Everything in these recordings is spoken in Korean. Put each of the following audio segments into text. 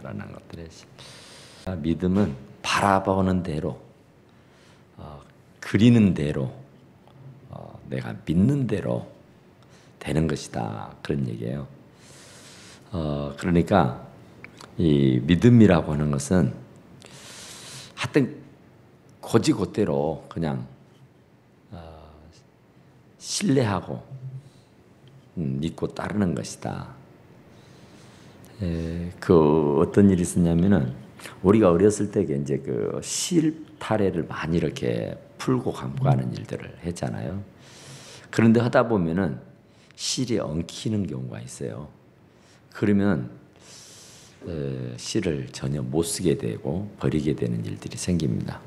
살아난 것들의 믿음은 바라보는 대로, 그리는 대로, 내가 믿는 대로 되는 것이다, 그런 얘기예요. 그러니까 이 믿음이라고 하는 것은 하여튼 곧이곧대로 그냥 신뢰하고 믿고 따르는 것이다. 그 어떤 일이 있었냐면은 우리가 어렸을 때 이제 그 실타래를 많이 이렇게 풀고 감고 하는 일들을 했잖아요. 그런데 하다 보면은 실이 엉키는 경우가 있어요. 그러면 실을 전혀 못 쓰게 되고 버리게 되는 일들이 생깁니다.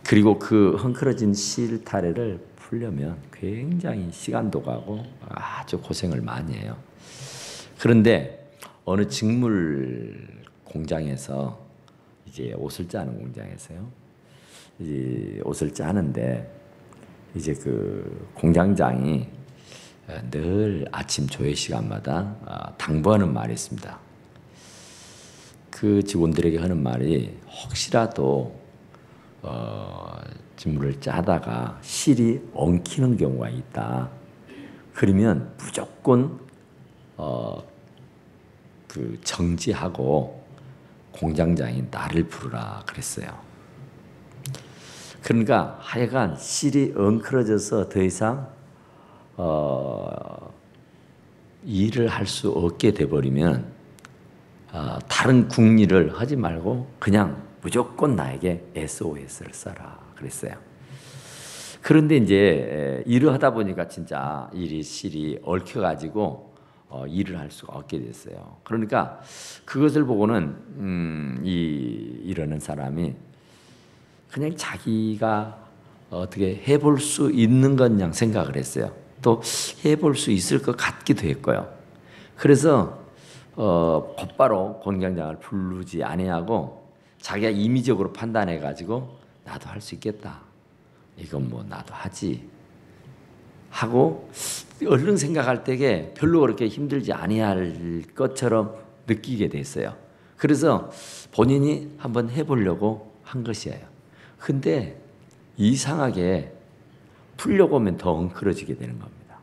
그리고 그 헝클어진 실타래를 풀려면 굉장히 시간도 가고 아주 고생을 많이 해요. 그런데 어느 직물 공장에서 이제 옷을 짜는 공장에서요. 이제 옷을 짜는데 이제 그 공장장이 늘 아침 조회 시간마다 당부하는 말이 있습니다. 그 직원들에게 하는 말이 혹시라도 직물을 짜다가 실이 엉키는 경우가 있다. 그러면 무조건 그 정지하고 공장장이 나를 부르라 그랬어요. 그러니까 하여간 실이 엉클어져서 더 이상 일을 할 수 없게 돼버리면 다른 궁리를 하지 말고 그냥 무조건 나에게 SOS를 써라 그랬어요. 그런데 이제 일을 하다 보니까 진짜 실이 얽혀가지고 일을 할 수가 없게 됐어요. 그러니까 그것을 보고는 이러는 사람이 그냥 자기가 어떻게 해볼 수 있는 것 그냥 생각을 했어요. 또 해볼 수 있을 것 같기도 했고요. 그래서 곧바로 공장장을 부르지 아니하고 자기가 임의적으로 판단해가지고 나도 할 수 있겠다. 이건 뭐 나도 하지 하고 얼른 생각할 때에 별로 그렇게 힘들지 아니할 것처럼 느끼게 됐어요. 그래서 본인이 한번 해보려고 한 것이에요. 근데 이상하게 풀려고 하면 더 엉클어지게 되는 겁니다.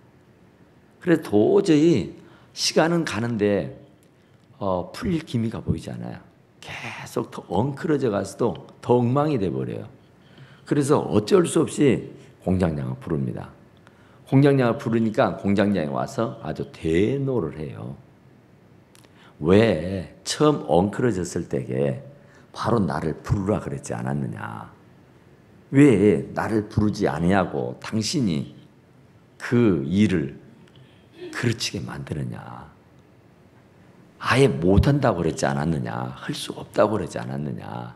그래서 도저히 시간은 가는데 풀릴 기미가 보이지 않아요. 계속 더 엉클어져 가서도 더 엉망이 돼버려요. 그래서 어쩔 수 없이 공장장을 부릅니다. 공장장을 부르니까 공장장이 와서 아주 대노를 해요. 왜 처음 엉클어졌을 때에 바로 나를 부르라 그랬지 않았느냐. 왜 나를 부르지 아니하고 당신이 그 일을 그르치게 만드느냐. 아예 못한다고 그랬지 않았느냐. 할 수 없다고 그랬지 않았느냐.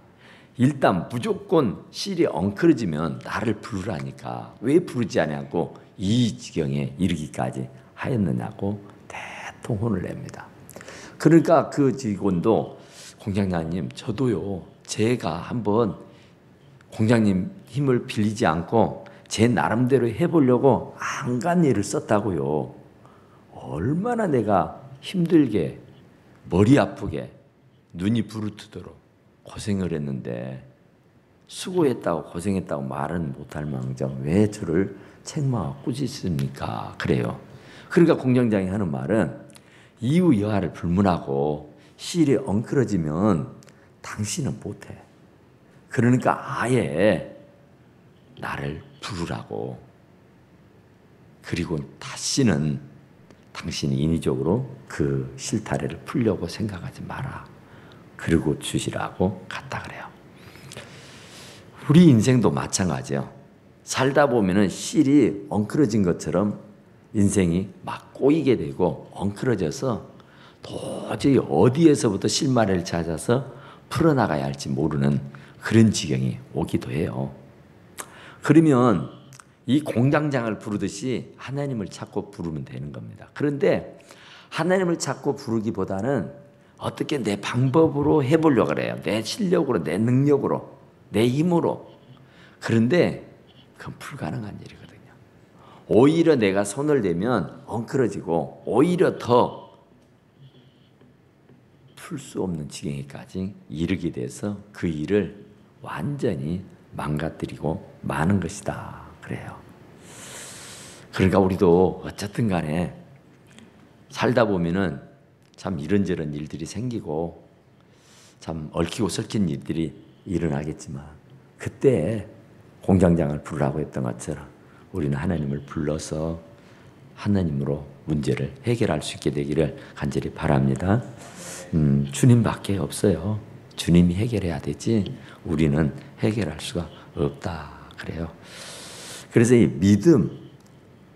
일단 무조건 실이 엉클어지면 나를 부르라니까 왜 부르지 않냐고 이 지경에 이르기까지 하였느냐고 대통혼을 냅니다. 그러니까 그 직원도 공장장님 저도요 제가 한번 공장님 힘을 빌리지 않고 제 나름대로 해보려고 안간 일을 썼다고요. 얼마나 내가 힘들게 머리 아프게 눈이 부르트도록 고생을 했는데 수고했다고 고생했다고 말은 못할 망정 왜 저를 책망하고 꾸짖습니까? 그래요. 그러니까 공장장이 하는 말은 이유 여하를 불문하고 실이 엉클어지면 당신은 못해. 그러니까 아예 나를 부르라고. 그리고 다시는 당신이 인위적으로 그 실타래를 풀려고 생각하지 마라. 그리고 주시라고 갔다 그래요. 우리 인생도 마찬가지예요. 살다 보면은 실이 엉클어진 것처럼 인생이 막 꼬이게 되고 엉클어져서 도저히 어디에서부터 실마리를 찾아서 풀어나가야 할지 모르는 그런 지경이 오기도 해요. 그러면 이 공장장을 부르듯이 하나님을 찾고 부르면 되는 겁니다. 그런데 하나님을 찾고 부르기보다는 어떻게 내 방법으로 해보려고 그래요. 내 실력으로, 내 능력으로, 내 힘으로. 그런데 그건 불가능한 일이거든요. 오히려 내가 손을 대면 엉클어지고 오히려 더 풀 수 없는 지경에까지 이르게 돼서 그 일을 완전히 망가뜨리고 마는 것이다. 그래요. 그러니까 우리도 어쨌든 간에 살다 보면은 참 이런저런 일들이 생기고 참 얽히고 설킨 일들이 일어나겠지만 그때 공장장을 부르라고 했던 것처럼 우리는 하나님을 불러서 하나님으로 문제를 해결할 수 있게 되기를 간절히 바랍니다. 주님밖에 없어요. 주님이 해결해야 되지 우리는 해결할 수가 없다. 그래요. 그래서 이 믿음,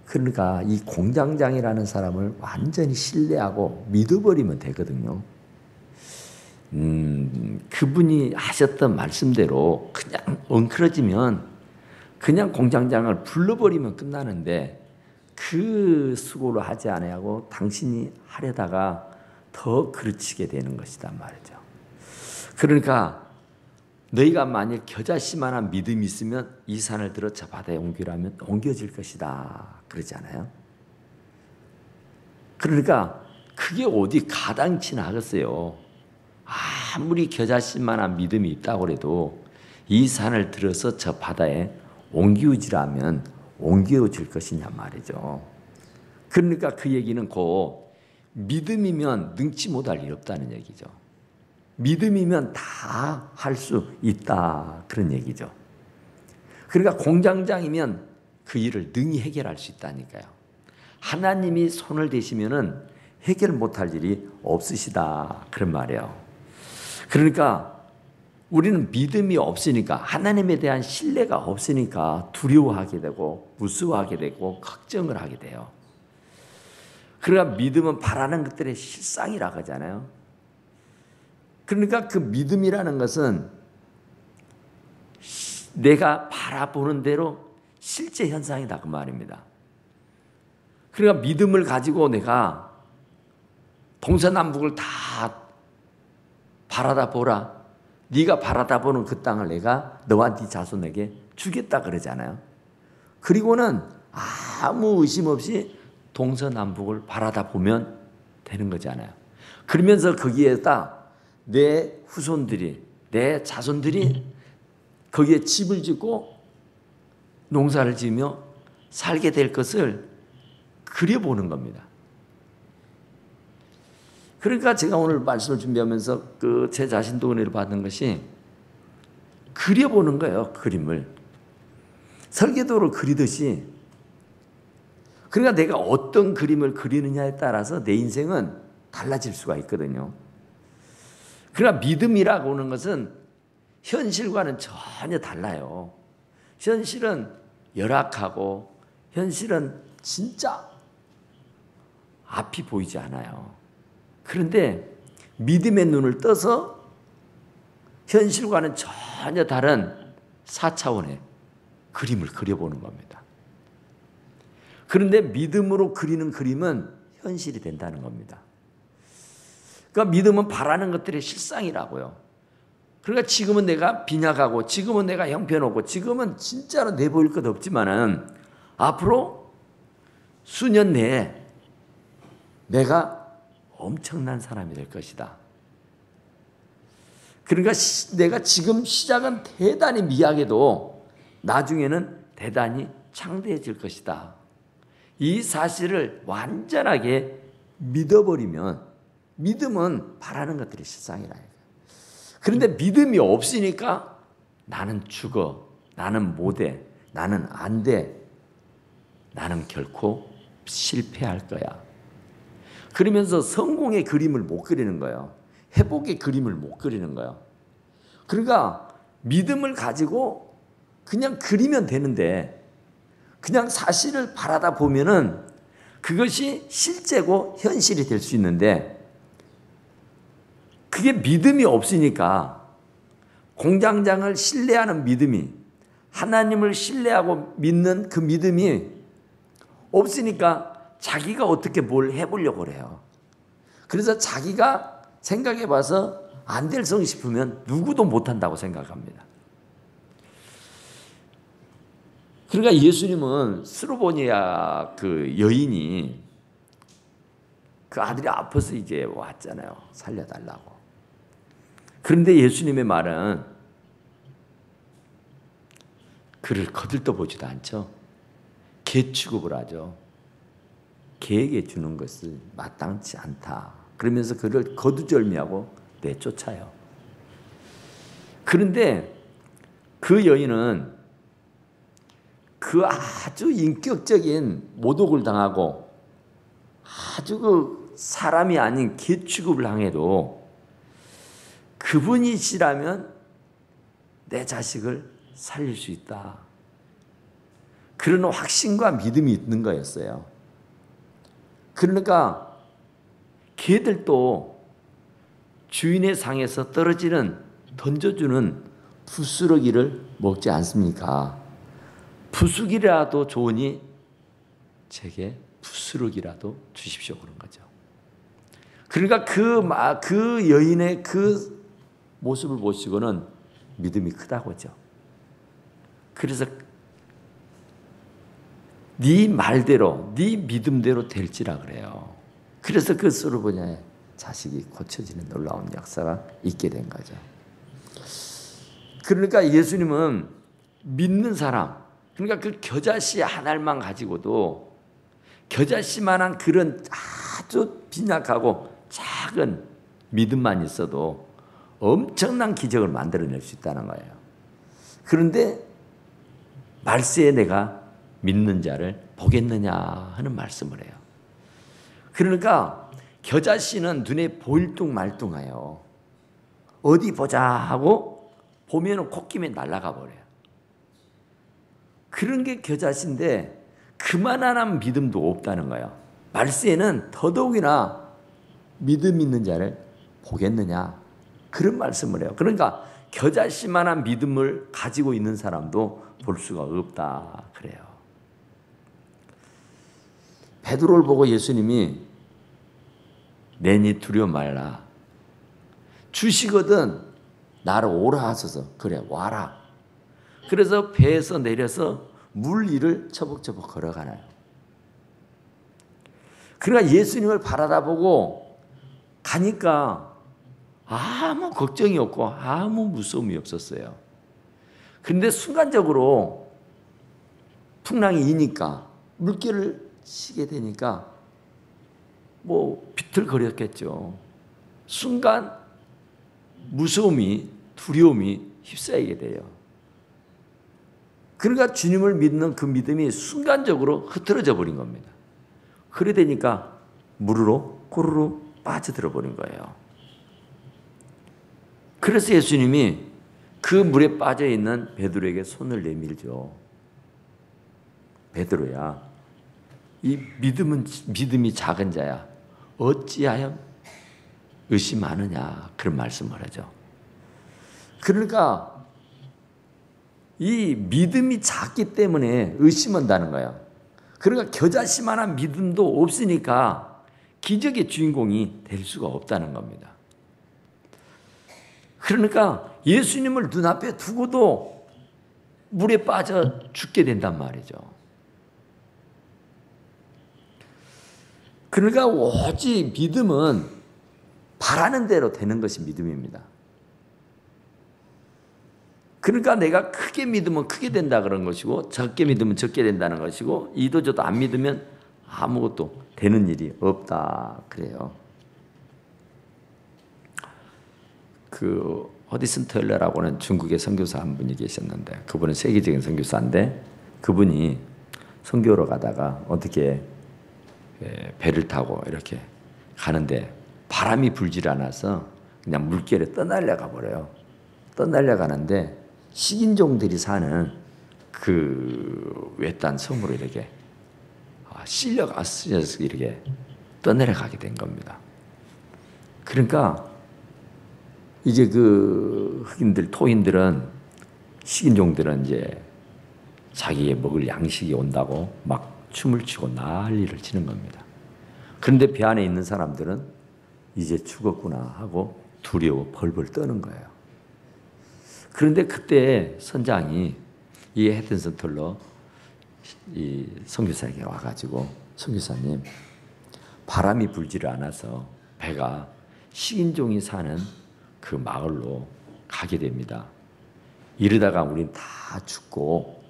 그러니까 이 공장장이라는 사람을 완전히 신뢰하고 믿어버리면 되거든요. 그분이 하셨던 말씀대로 그냥 엉클어지면 그냥 공장장을 불러버리면 끝나는데 그 수고를 하지 아니하고 당신이 하려다가 더 그르치게 되는 것이다 말이죠. 그러니까 너희가 만일 겨자씨만한 믿음이 있으면 이 산을 들어 저 바다에 옮기라면 옮겨질 것이다 그러잖아요. 그러니까 그게 어디 가당치나 하겠어요. 아무리 겨자씨만한 믿음이 있다고 해도 이 산을 들어서 저 바다에 옮기우지라면 옮겨질 것이냐 말이죠. 그러니까 그 얘기는 곧 믿음이면 능치 못할 일 없다는 얘기죠. 믿음이면 다 할 수 있다 그런 얘기죠. 그러니까 공장장이면 그 일을 능히 해결할 수 있다니까요. 하나님이 손을 대시면은 해결 못할 일이 없으시다 그런 말이에요. 그러니까 우리는 믿음이 없으니까 하나님에 대한 신뢰가 없으니까 두려워하게 되고 무서워하게 되고 걱정을 하게 돼요. 그러니까 믿음은 바라는 것들의 실상이라고 하잖아요. 그러니까 그 믿음이라는 것은 내가 바라보는 대로 실제 현상이다 그 말입니다. 그러니까 믿음을 가지고 내가 동서남북을 다 바라다 보라. 네가 바라다 보는 그 땅을 내가 너와 네 자손에게 주겠다 그러잖아요. 그리고는 아무 의심 없이 동서남북을 바라다 보면 되는 거잖아요. 그러면서 거기에다 내 후손들이, 내 자손들이 거기에 집을 짓고 농사를 지으며 살게 될 것을 그려보는 겁니다. 그러니까 제가 오늘 말씀을 준비하면서 제 자신도 은혜를 받는 것이 그려보는 거예요. 그림을. 설계도를 그리듯이. 그러니까 내가 어떤 그림을 그리느냐에 따라서 내 인생은 달라질 수가 있거든요. 그러나 믿음이라고 하는 것은 현실과는 전혀 달라요. 현실은 열악하고 현실은 진짜 앞이 보이지 않아요. 그런데 믿음의 눈을 떠서 현실과는 전혀 다른 4차원의 그림을 그려보는 겁니다. 그런데 믿음으로 그리는 그림은 현실이 된다는 겁니다. 그러니까 믿음은 바라는 것들의 실상이라고요. 그러니까 지금은 내가 빈약하고 지금은 내가 형편없고 지금은 진짜로 내보일 것 없지만은 앞으로 수년 내에 내가 엄청난 사람이 될 것이다. 그러니까 내가 지금 시작은 대단히 미약해도 나중에는 대단히 창대해질 것이다. 이 사실을 완전하게 믿어버리면 믿음은 바라는 것들이 실상이라. 그런데 믿음이 없으니까 나는 죽어, 나는 못해, 나는 안 돼, 나는 결코 실패할 거야. 그러면서 성공의 그림을 못 그리는 거예요. 회복의 그림을 못 그리는 거예요. 그러니까 믿음을 가지고 그냥 그리면 되는데 그냥 사실을 바라다 보면은 그것이 실제고 현실이 될 수 있는데 그게 믿음이 없으니까 공장장을 신뢰하는 믿음이 하나님을 신뢰하고 믿는 그 믿음이 없으니까 자기가 어떻게 뭘 해보려고 그래요. 그래서 자기가 생각해 봐서 안 될 성 싶으면 누구도 못한다고 생각합니다. 그러니까 예수님은 스로보니아 그 여인이 그 아들이 아파서 이제 왔잖아요. 살려달라고. 그런데 예수님의 말은 그를 거들떠보지도 않죠. 개 취급을 하죠. 개에게 주는 것을 마땅치 않다. 그러면서 그를 거두절미하고 내쫓아요. 그런데 그 여인은 그 아주 인격적인 모독을 당하고 아주 그 사람이 아닌 개 취급을 당해도 그분이시라면 내 자식을 살릴 수 있다. 그런 확신과 믿음이 있는 거였어요. 그러니까 개들도 주인의 상에서 떨어지는 던져주는 부스러기를 먹지 않습니까? 부수기라도 좋으니 제게 부스러기라도 주십시오 그런 거죠. 그러니까 그 여인의 그 모습을 보시고는 믿음이 크다고죠. 그래서 네 말대로 네 믿음대로 될지라 그래요. 그래서 그 수르보냐의 자식이 고쳐지는 놀라운 역사가 있게 된 거죠. 그러니까 예수님은 믿는 사람, 그러니까 그 겨자씨 하나만 가지고도 겨자씨만한 그런 아주 빈약하고 작은 믿음만 있어도 엄청난 기적을 만들어낼 수 있다는 거예요. 그런데 말세에 내가 믿는 자를 보겠느냐 하는 말씀을 해요. 그러니까 겨자씨는 눈에 보일 둥 말 둥해요. 어디 보자 하고 보면은 콧김에 날아가 버려요. 그런 게 겨자씨인데 그만한 믿음도 없다는 거예요. 말세에는 더더욱이나 믿음 있는 자를 보겠느냐 그런 말씀을 해요. 그러니까 겨자씨만한 믿음을 가지고 있는 사람도 볼 수가 없다 그래요. 베드로를 보고 예수님이 내니 두려워 말라. 주시거든 나를 오라 하소서. 그래 와라. 그래서 배에서 내려서 물 위를 처벅처벅 걸어가나요. 그러니까 예수님을 바라다보고 가니까 아무 걱정이 없고 아무 무서움이 없었어요. 그런데 순간적으로 풍랑이 이니까 물결을 치게 되니까 뭐 비틀거렸겠죠. 순간 무서움이 두려움이 휩싸이게 돼요. 그러니까 주님을 믿는 그 믿음이 순간적으로 흐트러져 버린 겁니다. 그래 되니까 물으로 고루로 빠져들어 버린 거예요. 그래서 예수님이 그 물에 빠져 있는 베드로에게 손을 내밀죠. 베드로야, 이 믿음이 작은 자야. 어찌하여 의심하느냐 그런 말씀을 하죠. 그러니까 이 믿음이 작기 때문에 의심한다는 거예요. 그러니까 겨자씨만한 믿음도 없으니까 기적의 주인공이 될 수가 없다는 겁니다. 그러니까 예수님을 눈앞에 두고도 물에 빠져 죽게 된단 말이죠. 그러니까 오직 믿음은 바라는 대로 되는 것이 믿음입니다. 그러니까 내가 크게 믿으면 크게 된다 그런 것이고 적게 믿으면 적게 된다는 것이고 이도저도 안 믿으면 아무것도 되는 일이 없다 그래요. 그 허디슨 텔러라고는 중국의 선교사 한 분이 계셨는데 그분은 세계적인 선교사인데 그분이 선교로 가다가 어떻게 배를 타고 이렇게 가는데 바람이 불질 않아서 그냥 물결에 떠날려가 버려요. 떠날려가는데 식인종들이 사는 그 외딴 섬으로 이렇게 실려가서 이렇게 떠내려가게 된 겁니다. 그러니까 이제 그 흑인들, 토인들은 식인종들은 이제 자기의 먹을 양식이 온다고 막 춤을 추고 난리를 치는 겁니다. 그런데 배 안에 있는 사람들은 이제 죽었구나 하고 두려워 벌벌 떠는 거예요. 그런데 그때 선장이 이 헤든슨 털러 이 선교사에게 와가지고 선교사님 바람이 불지를 않아서 배가 식인종이 사는 그 마을로 가게 됩니다. 이러다가 우린 다 죽고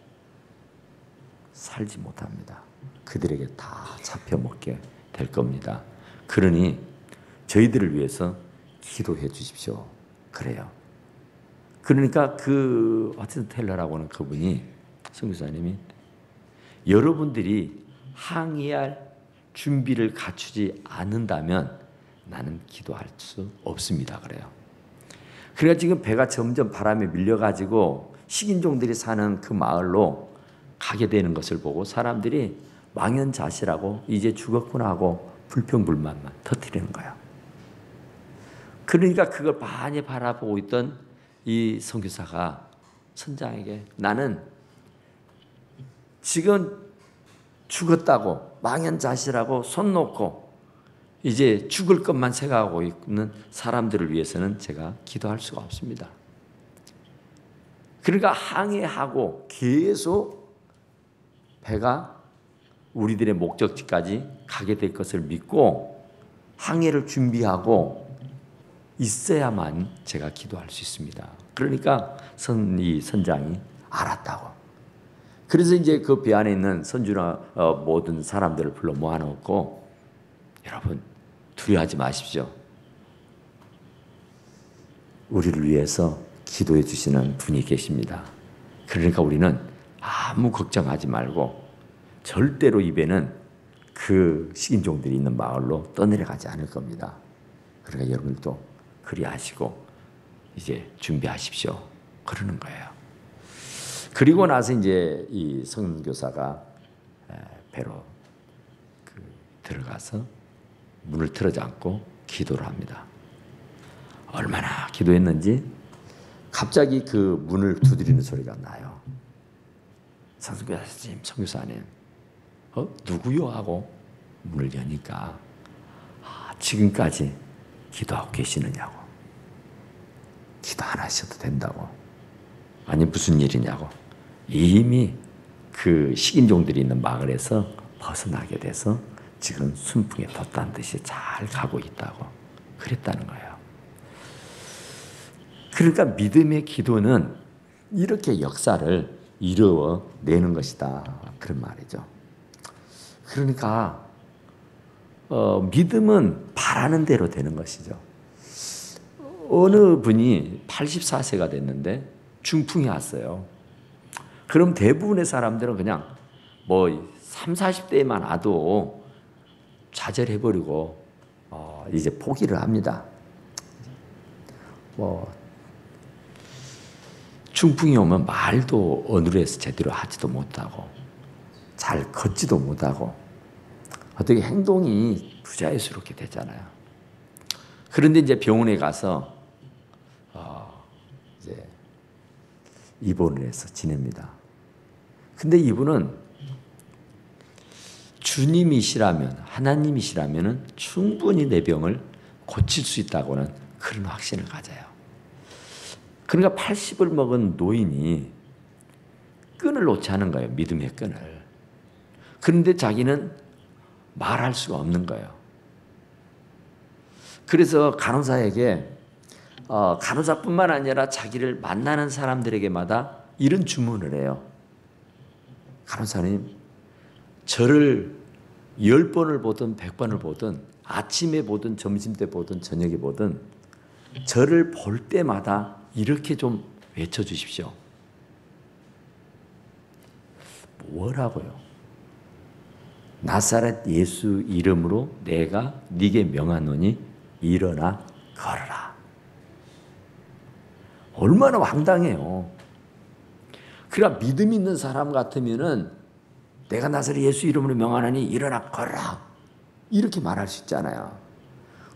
살지 못합니다. 그들에게 다 잡혀먹게 될 겁니다. 그러니 저희들을 위해서 기도해 주십시오. 그래요. 그러니까 그 와튼 텔러라고 하는 그분이, 선교사님이, 여러분들이 항의할 준비를 갖추지 않는다면 나는 기도할 수 없습니다. 그래요. 그러니까 지금 배가 점점 바람에 밀려가지고 식인종들이 사는 그 마을로 가게 되는 것을 보고 사람들이 망연자실하고 이제 죽었구나 하고 불평불만만 터뜨리는 거예요. 그러니까 그걸 많이 바라보고 있던 이 선교사가 선장에게, 나는 지금 죽었다고 망연자실하고 손 놓고 이제 죽을 것만 생각하고 있는 사람들을 위해서는 제가 기도할 수가 없습니다. 그러니까 항해하고 계속 배가 우리들의 목적지까지 가게 될 것을 믿고 항해를 준비하고 있어야만 제가 기도할 수 있습니다. 그러니까 이 선장이 알았다고. 그래서 이제 그 배 안에 있는 선주나 모든 사람들을 불러 모아놓고, 여러분 두려워하지 마십시오. 우리를 위해서 기도해 주시는 분이 계십니다. 그러니까 우리는 아무 걱정하지 말고 절대로 이 배는 그 식인종들이 있는 마을로 떠내려가지 않을 겁니다. 그러니까 여러분들도 그리하시고 이제 준비하십시오. 그러는 거예요. 그리고 나서 이제 이 선교사가 배로 들어가서 문을 틀어잡고 기도를 합니다. 얼마나 기도했는지 갑자기 그 문을 두드리는 소리가 나요. 선교사님, 선교사님, 누구요? 하고 문을 여니까 지금까지 기도하고 계시느냐고. 기도 안 하셔도 된다고. 아니 무슨 일이냐고. 이미 그 식인종들이 있는 마을에서 벗어나게 돼서 지금 순풍에 돛단 듯이 잘 가고 있다고 그랬다는 거예요. 그러니까 믿음의 기도는 이렇게 역사를 이루어내는 것이다, 그런 말이죠. 그러니까 믿음은 바라는 대로 되는 것이죠. 어느 분이 84세가 됐는데 중풍이 왔어요. 그럼 대부분의 사람들은 그냥 뭐 30, 40대에만 와도 좌절해버리고 이제 포기를 합니다. 뭐 중풍이 오면 말도 어눌해서 제대로 하지도 못하고 잘 걷지도 못하고 어떻게 행동이 부자연스럽게 되잖아요. 그런데 이제 병원에 가서 이제 입원을 해서 지냅니다. 근데 이분은 주님이시라면, 하나님이시라면 충분히 내 병을 고칠 수 있다고는 그런 확신을 가져요. 그러니까 80을 먹은 노인이 끈을 놓지 않은 거예요. 믿음의 끈을. 그런데 자기는 말할 수가 없는 거예요. 그래서 간호사에게 간호사뿐만 아니라 자기를 만나는 사람들에게마다 이런 주문을 해요. 간호사님, 저를 10번을 보든 100번을 보든 아침에 보든 점심때 보든 저녁에 보든 저를 볼 때마다 이렇게 좀 외쳐주십시오. 뭐라고요? 나사렛 예수 이름으로 내가 네게 명하노니 일어나 걸어라. 얼마나 황당해요. 그러나 믿음 있는 사람 같으면은 내가 나사렛 예수 이름으로 명하노니 일어나 걸어라, 이렇게 말할 수 있잖아요.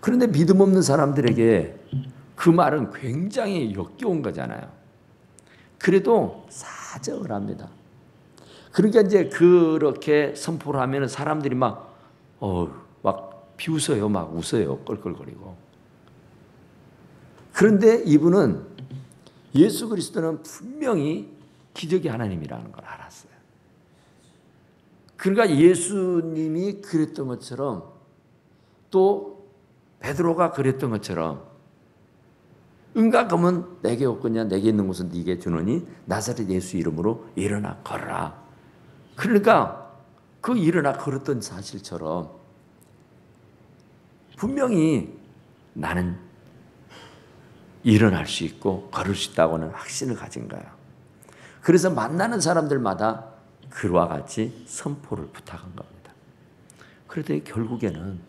그런데 믿음 없는 사람들에게 그 말은 굉장히 역겨운 거잖아요. 그래도 사정을 합니다. 그러니까 이제 그렇게 선포를 하면 사람들이 막 비웃어요. 막 웃어요. 껄껄거리고. 그런데 이분은 예수 그리스도는 분명히 기적의 하나님이라는 걸 알았어요. 그러니까 예수님이 그랬던 것처럼 또 베드로가 그랬던 것처럼 은과 금은 내게 없거냐 내게 있는 것은 네게 주노니 나사렛 예수 이름으로 일어나 걸어라. 그러니까 그 일어나 걸었던 사실처럼 분명히 나는 일어날 수 있고 걸을 수 있다고는 확신을 가진 거예요. 그래서 만나는 사람들마다 그와 같이 선포를 부탁한 겁니다. 그랬더니 결국에는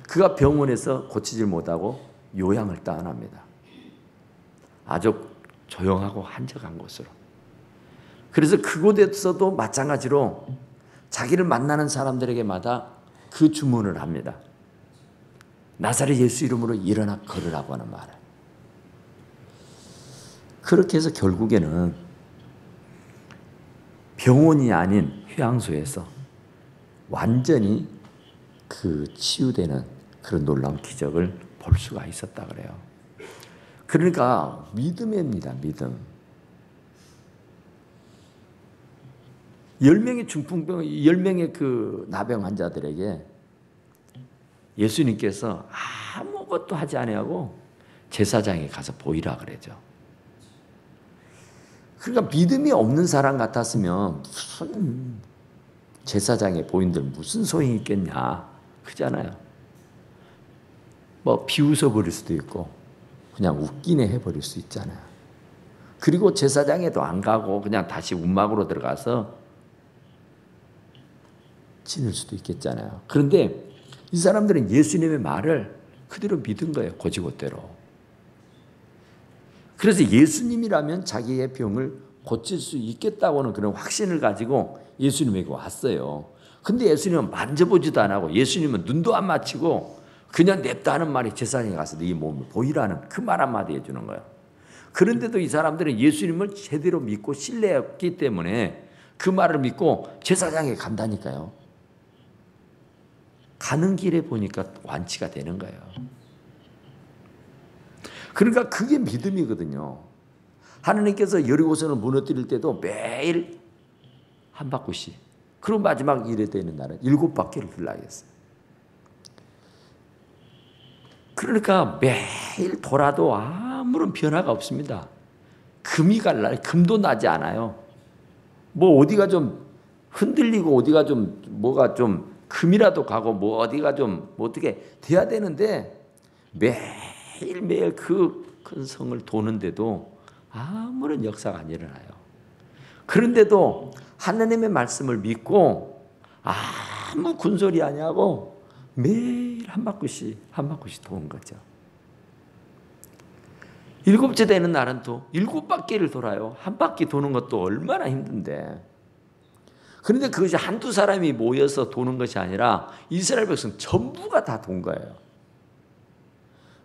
그가 병원에서 고치질 못하고 요양을 떠납니다. 아주 조용하고 한적한 곳으로. 그래서 그곳에서도 마찬가지로 자기를 만나는 사람들에게마다 그 주문을 합니다. 나사렛 예수 이름으로 일어나 걸으라고 하는 말을. 그렇게 해서 결국에는 병원이 아닌 휴양소에서 완전히 그 치유되는 그런 놀라운 기적을 볼 수가 있었다 그래요. 그러니까 믿음입니다. 믿음. 10명의 중풍병, 10명의 그 나병 환자들에게 예수님께서 아무것도 하지 아니하고 제사장에 가서 보이라 그러죠. 그러니까 믿음이 없는 사람 같았으면 무슨 제사장에 보인들 무슨 소용이 있겠냐. 그잖아요. 뭐 비웃어 버릴 수도 있고 그냥 웃기네 해버릴 수 있잖아요. 그리고 제사장에도 안 가고 그냥 다시 움막으로 들어가서 지낼 수도 있겠잖아요. 그런데 이 사람들은 예수님의 말을 그대로 믿은 거예요. 고지고대로. 그래서 예수님이라면 자기의 병을 고칠 수 있겠다고는 그런 확신을 가지고 예수님에게 왔어요. 근데 예수님은 만져보지도 안 하고 예수님은 눈도 안 맞추고 그냥 냅다 하는 말이 제사장에 가서 네 몸을 보이라는 그 말 한마디 해주는 거예요. 그런데도 이 사람들은 예수님을 제대로 믿고 신뢰했기 때문에 그 말을 믿고 제사장에 간다니까요. 가는 길에 보니까 완치가 되는 거예요. 그러니까 그게 믿음이거든요. 하나님께서 여리고성을 무너뜨릴 때도 매일 한 바퀴씩, 그리고 마지막 일에 되는 날은 7바퀴를 돌아야겠어요. 그러니까 매일 돌아도 아무런 변화가 없습니다. 금이 갈라요. 금도 나지 않아요. 뭐 어디가 좀 흔들리고 어디가 좀 뭐가 좀 금이라도 가고 뭐 어디가 좀 뭐 어떻게 돼야 되는데 매일매일 그 큰 성을 도는데도 아무런 역사가 안 일어나요. 그런데도 하나님의 말씀을 믿고 아무 군소리 아니하고 매일 한 바퀴씩 도는 거죠. 7째 되는 날은 또 7바퀴를 돌아요. 한 바퀴 도는 것도 얼마나 힘든데. 그런데 그것이 한두 사람이 모여서 도는 것이 아니라 이스라엘 백성 전부가 다 돈 거예요.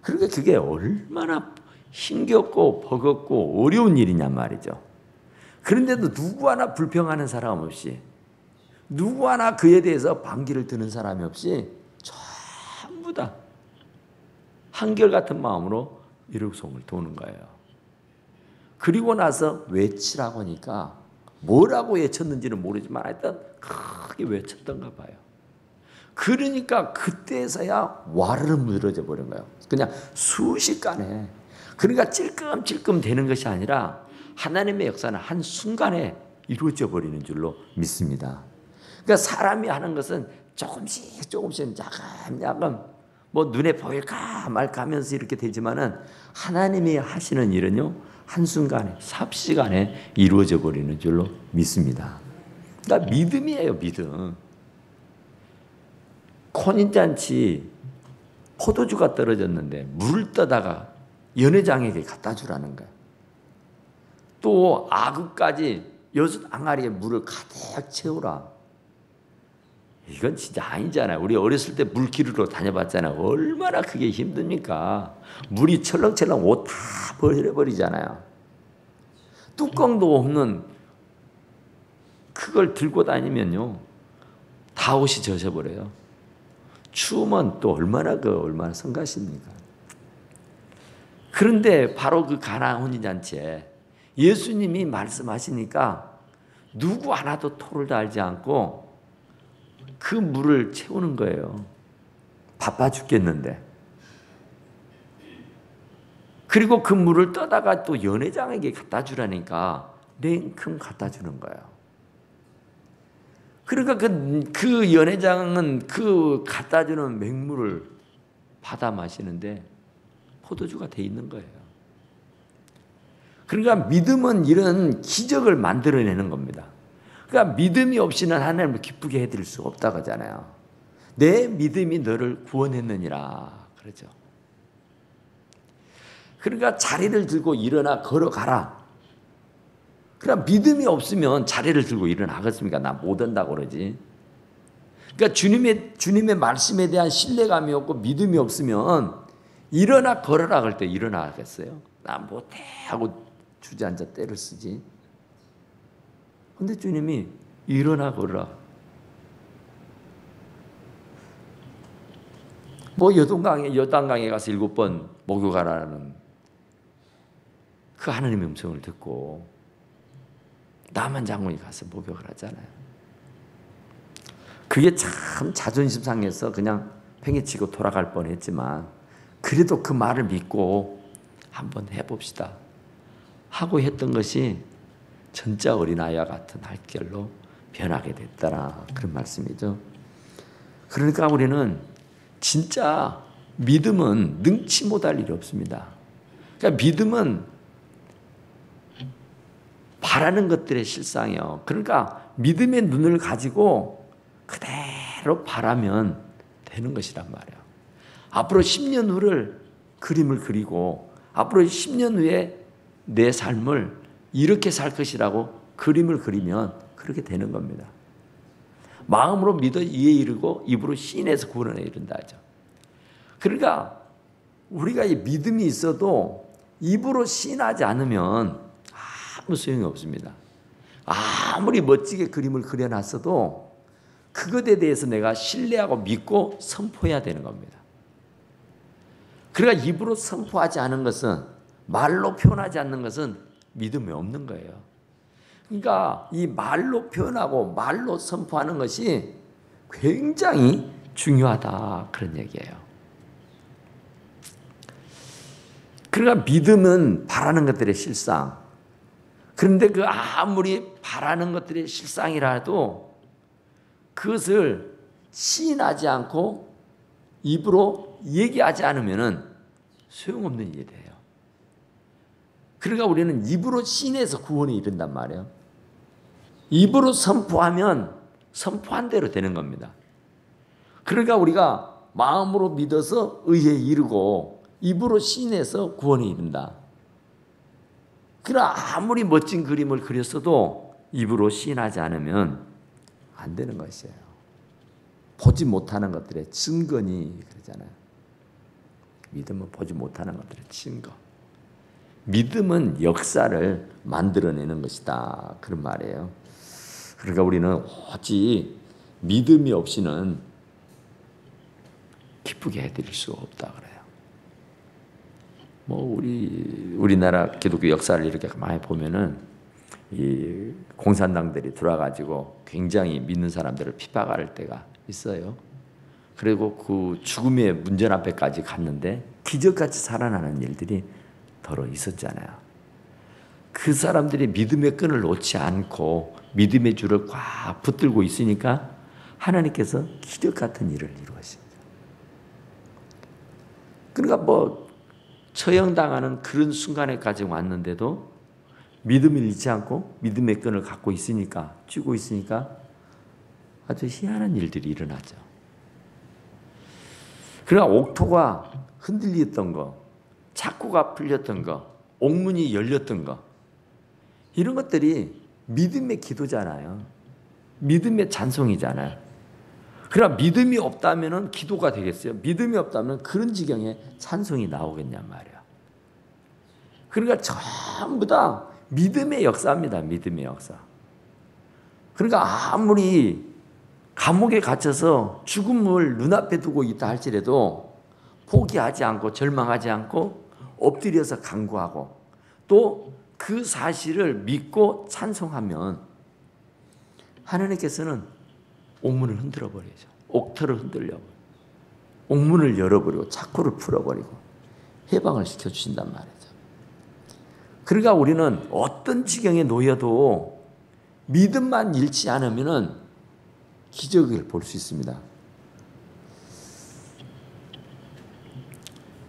그러니까 그게 얼마나 힘겹고 버겁고 어려운 일이냔 말이죠. 그런데도 누구 하나 불평하는 사람 없이, 누구 하나 그에 대해서 반기를 드는 사람이 없이 전부 다 한결같은 마음으로 이룩송을 도는 거예요. 그리고 나서 외치라고 하니까 뭐라고 외쳤는지는 모르지만 하여튼 크게 외쳤던가 봐요. 그러니까 그때서야 와르르 무너져 버린 거예요. 그냥 순식간에. 그러니까 찔끔찔끔 되는 것이 아니라 하나님의 역사는 한순간에 이루어져 버리는 줄로 믿습니다. 그러니까 사람이 하는 것은 조금씩 야금야금 뭐 눈에 보일까 말까 하면서 이렇게 되지만은 하나님이 하시는 일은요 한순간에 삽시간에 이루어져 버리는 줄로 믿습니다. 그러니까 믿음이에요. 믿음. 혼인잔치 포도주가 떨어졌는데 물을 떠다가 연회장에게 갖다 주라는 거예요. 또 아구까지 6항아리에 물을 가득 채우라. 이건 진짜 아니잖아요. 우리 어렸을 때 물 기르러 다녀봤잖아요. 얼마나 그게 힘듭니까? 물이 철렁철렁 옷 다 버려버리잖아요. 뚜껑도 없는 그걸 들고 다니면요 다 옷이 젖어버려요. 추우면 또 얼마나 성가십니까? 그런데 바로 그 가나 혼인잔치에 예수님이 말씀하시니까 누구 하나도 토를 달지 않고 그 물을 채우는 거예요. 바빠 죽겠는데. 그리고 그 물을 떠다가 또 연회장에게 갖다 주라니까 냉큼 갖다 주는 거예요. 그러니까 그 연회장은 그 갖다 주는 맹물을 받아 마시는데 포도주가 돼 있는 거예요. 그러니까 믿음은 이런 기적을 만들어내는 겁니다. 그러니까 믿음이 없이는 하나님을 기쁘게 해드릴 수가 없다고 하잖아요. 내 믿음이 너를 구원했느니라 그러죠. 그러니까 자리를 들고 일어나 걸어가라. 그러니까 믿음이 없으면 자리를 들고 일어나겠습니까? 나 못한다고 그러지. 그러니까 주님의 말씀에 대한 신뢰감이 없고 믿음이 없으면 일어나 걸어라 그럴 때 일어나겠어요? 나 못해 하고 주저앉아 때를 쓰지. 근데 주님이 일어나 걸어라. 뭐 요단강에 가서 7번 목욕하라는 그 하나님의 음성을 듣고 나만 장군이 가서 목욕을 하잖아요. 그게 참 자존심 상해서 그냥 팽개치고 돌아갈 뻔했지만 그래도 그 말을 믿고 한번 해봅시다 하고 했던 것이 전자 어린아이와 같은 할결로 변하게 됐더라, 그런 말씀이죠. 그러니까 우리는 진짜 믿음은 능치 못할 일이 없습니다. 그러니까 믿음은 바라는 것들의 실상이요. 그러니까 믿음의 눈을 가지고 그대로 바라면 되는 것이란 말이에요. 앞으로 10년 후를 그림을 그리고 앞으로 10년 후에 내 삶을 이렇게 살 것이라고 그림을 그리면 그렇게 되는 겁니다. 마음으로 믿어 이에 이르고 입으로 시인해서 구원에 이른다 하죠. 그러니까 우리가 이 믿음이 있어도 입으로 시인하지 않으면 아무 소용이 없습니다. 아무리 멋지게 그림을 그려놨어도 그것에 대해서 내가 신뢰하고 믿고 선포해야 되는 겁니다. 그러니까 입으로 선포하지 않은 것은, 말로 표현하지 않는 것은 믿음이 없는 거예요. 그러니까 이 말로 표현하고 말로 선포하는 것이 굉장히 중요하다, 그런 얘기예요. 그러니까 믿음은 바라는 것들의 실상. 그런데 그 아무리 바라는 것들의 실상이라도 그것을 시인하지 않고 입으로 얘기하지 않으면 소용없는 일이 돼요. 그러니까 우리는 입으로 시인해서 구원에 이른단 말이에요. 입으로 선포하면 선포한 대로 되는 겁니다. 그러니까 우리가 마음으로 믿어서 의에 이르고 입으로 시인해서 구원에 이른다. 그러나 아무리 멋진 그림을 그렸어도 입으로 시인하지 않으면 안 되는 것이에요. 보지 못하는 것들의 증거니 그러잖아요. 믿음은 보지 못하는 것들의 증거. 믿음은 역사를 만들어내는 것이다, 그런 말이에요. 그러니까 우리는 오직 믿음이 없이는 기쁘게 해드릴 수가 없다 그래요. 뭐 우리나라 기독교 역사를 이렇게 많이 보면은 이 공산당들이 들어와가지고 굉장히 믿는 사람들을 핍박할 때가 있어요. 그리고 그 죽음의 문전 앞에까지 갔는데 기적같이 살아나는 일들이 더러 있었잖아요. 그 사람들이 믿음의 끈을 놓지 않고 믿음의 줄을 꽉 붙들고 있으니까 하나님께서 기적 같은 일을 이루었습니다. 그러니까 뭐 처형당하는 그런 순간에까지 왔는데도 믿음을 잃지 않고 믿음의 끈을 갖고 있으니까, 쥐고 있으니까 아주 희한한 일들이 일어나죠. 그러나 옥토가 흔들렸던 거, 착고가 풀렸던 거, 옥문이 열렸던 거, 이런 것들이 믿음의 기도잖아요. 믿음의 찬송이잖아요. 그러나 믿음이 없다면 기도가 되겠어요? 믿음이 없다면 그런 지경에 찬송이 나오겠냔 말이야. 그러니까 전부 다 믿음의 역사입니다. 믿음의 역사. 그러니까 아무리 감옥에 갇혀서 죽음을 눈앞에 두고 있다 할지라도 포기하지 않고 절망하지 않고 엎드려서 간구하고 또 그 사실을 믿고 찬송하면 하나님께서는 옥문을 흔들어 버리죠. 옥터를 흔들려 옥문을 열어버리고 착고를 풀어버리고 해방을 시켜주신단 말이죠. 그러니까 우리는 어떤 지경에 놓여도 믿음만 잃지 않으면 기적을 볼 수 있습니다.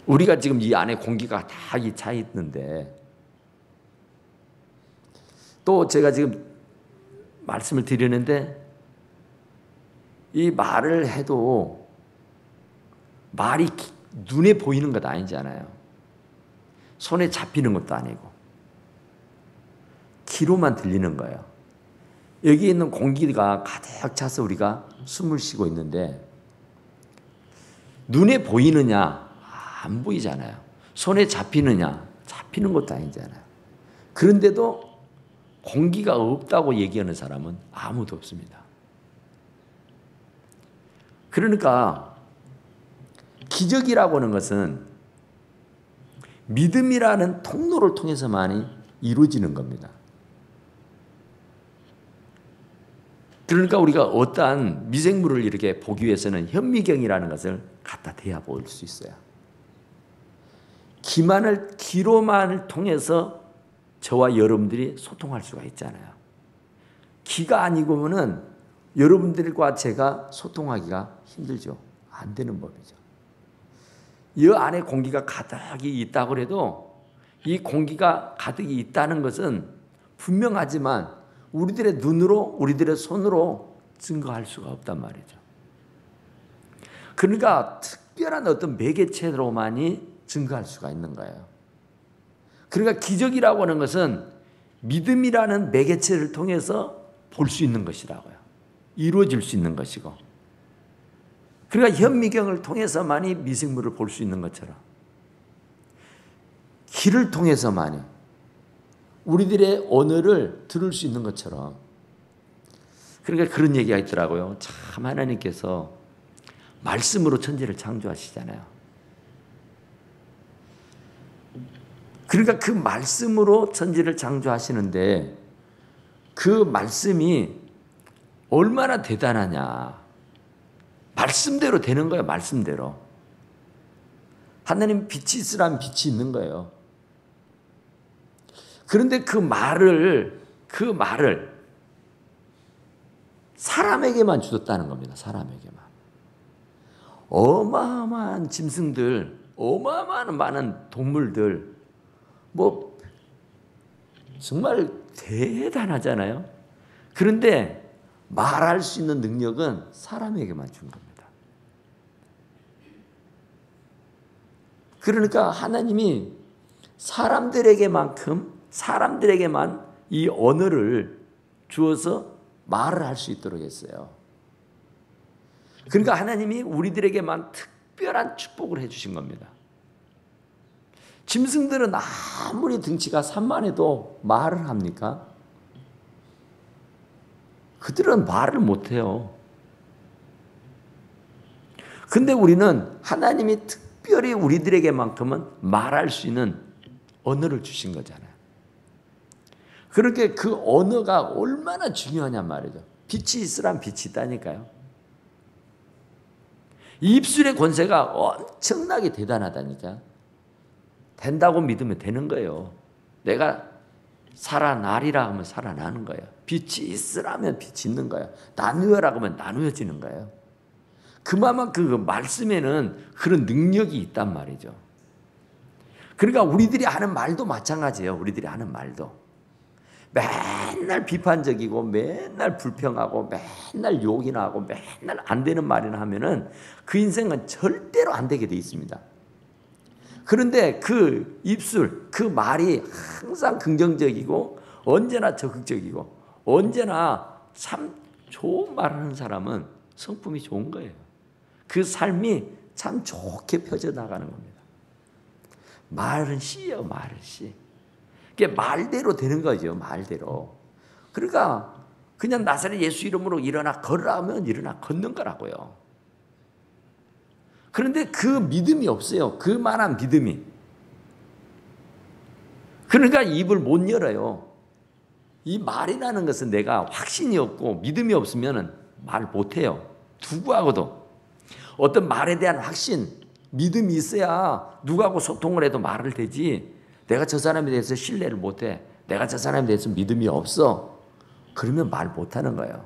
우리가 지금 이 안에 공기가 다 차 있는데, 또 제가 지금 말씀을 드리는데 이 말을 해도 말이 눈에 보이는 것 아니잖아요. 손에 잡히는 것도 아니고 귀로만 들리는 거예요. 여기 있는 공기가 가득 차서 우리가 숨을 쉬고 있는데 눈에 보이느냐? 안 보이잖아요. 손에 잡히느냐? 잡히는 것도 아니잖아요. 그런데도 공기가 없다고 얘기하는 사람은 아무도 없습니다. 그러니까 기적이라고 하는 것은 믿음이라는 통로를 통해서만이 이루어지는 겁니다. 그러니까 우리가 어떠한 미생물을 이렇게 보기 위해서는 현미경이라는 것을 갖다 대야 볼 수 있어요. 귀로만을 통해서 저와 여러분들이 소통할 수가 있잖아요. 귀가 아니고는 여러분들과 제가 소통하기가 힘들죠. 안 되는 법이죠. 이 안에 공기가 가득히 있다고 해도 이 공기가 가득히 있다는 것은 분명하지만 우리들의 눈으로, 우리들의 손으로 증거할 수가 없단 말이죠. 그러니까 특별한 어떤 매개체로만이 증거할 수가 있는 거예요. 그러니까 기적이라고 하는 것은 믿음이라는 매개체를 통해서 볼 수 있는 것이라고요. 이루어질 수 있는 것이고. 그러니까 현미경을 통해서만이 미생물을 볼 수 있는 것처럼 귀를 통해서만이 우리들의 언어를 들을 수 있는 것처럼. 그러니까 그런 얘기가 있더라고요. 참 하나님께서 말씀으로 천지를 창조하시잖아요. 그러니까 그 말씀으로 천지를 창조하시는데 그 말씀이 얼마나 대단하냐. 말씀대로 되는 거예요. 말씀대로. 하나님 빛이 있으라면 빛이 있는 거예요. 그런데 그 말을 사람에게만 주었다는 겁니다. 사람에게만. 어마어마한 짐승들, 어마어마한 많은 동물들, 뭐 정말 대단하잖아요. 그런데 말할 수 있는 능력은 사람에게만 준 겁니다. 그러니까 하나님이 사람들에게만 이 언어를 주어서 말을 할 수 있도록 했어요. 그러니까 하나님이 우리들에게만 특별한 축복을 해주신 겁니다. 짐승들은 아무리 등치가 산만해도 말을 합니까? 그들은 말을 못해요. 근데 우리는 하나님이 특별히 우리들에게만큼은 말할 수 있는 언어를 주신 거잖아요. 그렇게 그 언어가 얼마나 중요하냔 말이죠. 빛이 있으란 빛이 있다니까요. 이 입술의 권세가 엄청나게 대단하다니까. 된다고 믿으면 되는 거예요. 내가 살아나리라 하면 살아나는 거예요. 빛이 있으라면 빛이 있는 거예요. 나누어라 하면 나누어지는 거예요. 그만큼 그 말씀에는 그런 능력이 있단 말이죠. 그러니까 우리들이 하는 말도 마찬가지예요. 우리들이 하는 말도. 맨날 비판적이고 맨날 불평하고 맨날 욕이나 하고 맨날 안 되는 말이나 하면은 그 인생은 절대로 안 되게 돼 있습니다. 그런데 그 입술, 그 말이 항상 긍정적이고 언제나 적극적이고 언제나 참 좋은 말하는 사람은 성품이 좋은 거예요. 그 삶이 참 좋게 펴져나가는 겁니다. 말은 씨예요. 말은 씨. 그게 말대로 되는 거죠. 말대로. 그러니까 그냥 나사렛 예수 이름으로 일어나 걸으라 하면 일어나 걷는 거라고요. 그런데 그 믿음이 없어요. 그만한 믿음이. 그러니까 입을 못 열어요. 이 말이라는 것은 내가 확신이 없고 믿음이 없으면 말 못해요. 누구하고도. 어떤 말에 대한 확신, 믿음이 있어야 누구하고 소통을 해도 말을 되지. 내가 저 사람에 대해서 신뢰를 못해. 내가 저 사람에 대해서 믿음이 없어. 그러면 말 못하는 거예요.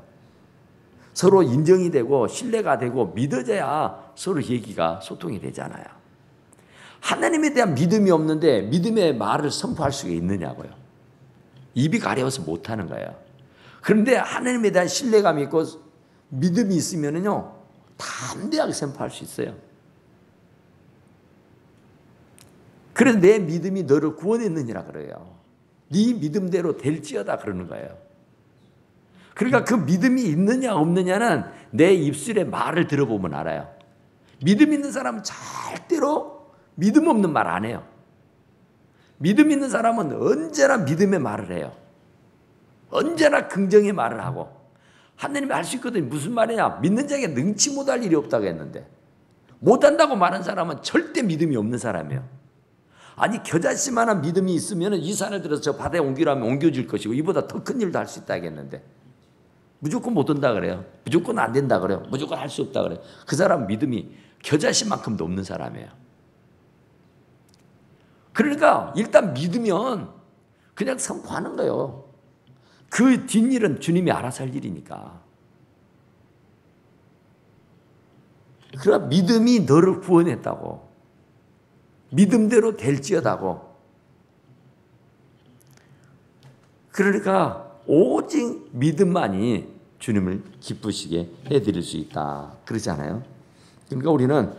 서로 인정이 되고 신뢰가 되고 믿어져야 서로 얘기가 소통이 되잖아요. 하나님에 대한 믿음이 없는데 믿음의 말을 선포할 수가 있느냐고요. 입이 가려워서 못하는 거예요. 그런데 하나님에 대한 신뢰감이 있고 믿음이 있으면요 담대하게 선포할 수 있어요. 그래서 내 믿음이 너를 구원했느니라 그래요. 네 믿음대로 될지어다 그러는 거예요. 그러니까 그 믿음이 있느냐 없느냐는 내 입술의 말을 들어보면 알아요. 믿음 있는 사람은 절대로 믿음 없는 말 안 해요. 믿음 있는 사람은 언제나 믿음의 말을 해요. 언제나 긍정의 말을 하고. 하나님이 할 수 있거든요. 무슨 말이냐? 믿는 자에게 능치 못할 일이 없다고 했는데 못한다고 말한 사람은 절대 믿음이 없는 사람이에요. 아니 겨자씨만한 믿음이 있으면 이 산을 들어서 저 바다에 옮기라면 옮겨줄 것이고 이보다 더 큰 일도 할 수 있다 하겠는데 무조건 못 된다 그래요. 무조건 안 된다 그래요. 무조건 할 수 없다 그래요. 그 사람은 믿음이 겨자씨만큼도 없는 사람이에요. 그러니까 일단 믿으면 그냥 선포하는 거예요. 그 뒷일은 주님이 알아서 할 일이니까. 그러나 믿음이 너를 구원했다고. 믿음대로 될지어다고. 그러니까 오직 믿음만이 주님을 기쁘시게 해드릴 수 있다. 그러잖아요. 그러니까 우리는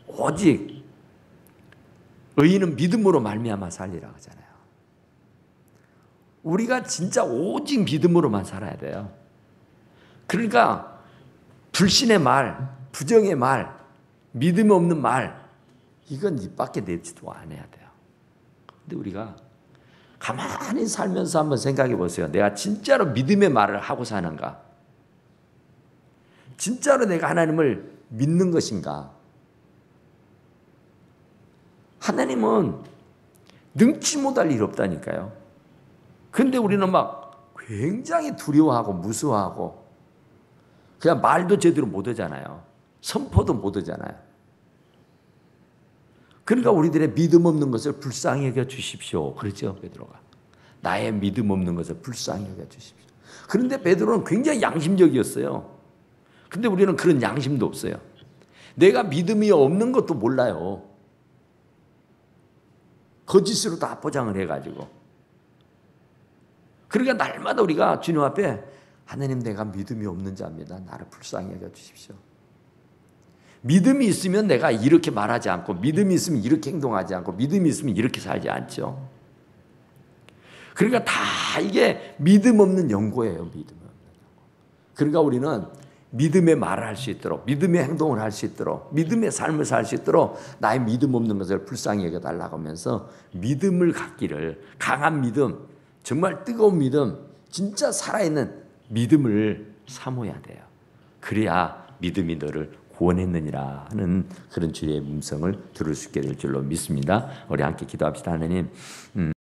오직 의인은 믿음으로 말미암아 살리라 하잖아요. 우리가 진짜 오직 믿음으로만 살아야 돼요. 그러니까 불신의 말, 부정의 말, 믿음 없는 말 이건 입 밖에 내지도 않아야 돼요. 근데 우리가 가만히 살면서 한번 생각해 보세요. 내가 진짜로 믿음의 말을 하고 사는가? 진짜로 내가 하나님을 믿는 것인가? 하나님은 능치 못할 일 없다니까요. 근데 우리는 막 굉장히 두려워하고 무서워하고 그냥 말도 제대로 못 하잖아요. 선포도 못 하잖아요. 그러니까 우리들의 믿음 없는 것을 불쌍히 여겨 주십시오. 그렇죠, 베드로가. 나의 믿음 없는 것을 불쌍히 여겨 주십시오. 그런데 베드로는 굉장히 양심적이었어요. 근데 우리는 그런 양심도 없어요. 내가 믿음이 없는 것도 몰라요. 거짓으로 다 포장을 해가지고. 그러니까 날마다 우리가 주님 앞에 하나님 내가 믿음이 없는 자입니다. 나를 불쌍히 여겨 주십시오. 믿음이 있으면 내가 이렇게 말하지 않고 믿음이 있으면 이렇게 행동하지 않고 믿음이 있으면 이렇게 살지 않죠. 그러니까 다 이게 믿음 없는 연고예요. 믿음 없는 연고. 그러니까 우리는 믿음의 말을 할 수 있도록 믿음의 행동을 할 수 있도록 믿음의 삶을 살 수 있도록 나의 믿음 없는 것을 불쌍히 여겨달라고 하면서 믿음을 갖기를 강한 믿음 정말 뜨거운 믿음 진짜 살아있는 믿음을 사모해야 돼요. 그래야 믿음이 너를 구원했느니라 하는 그런 주의 음성을 들을 수 있게 될 줄로 믿습니다. 우리 함께 기도합시다. 하나님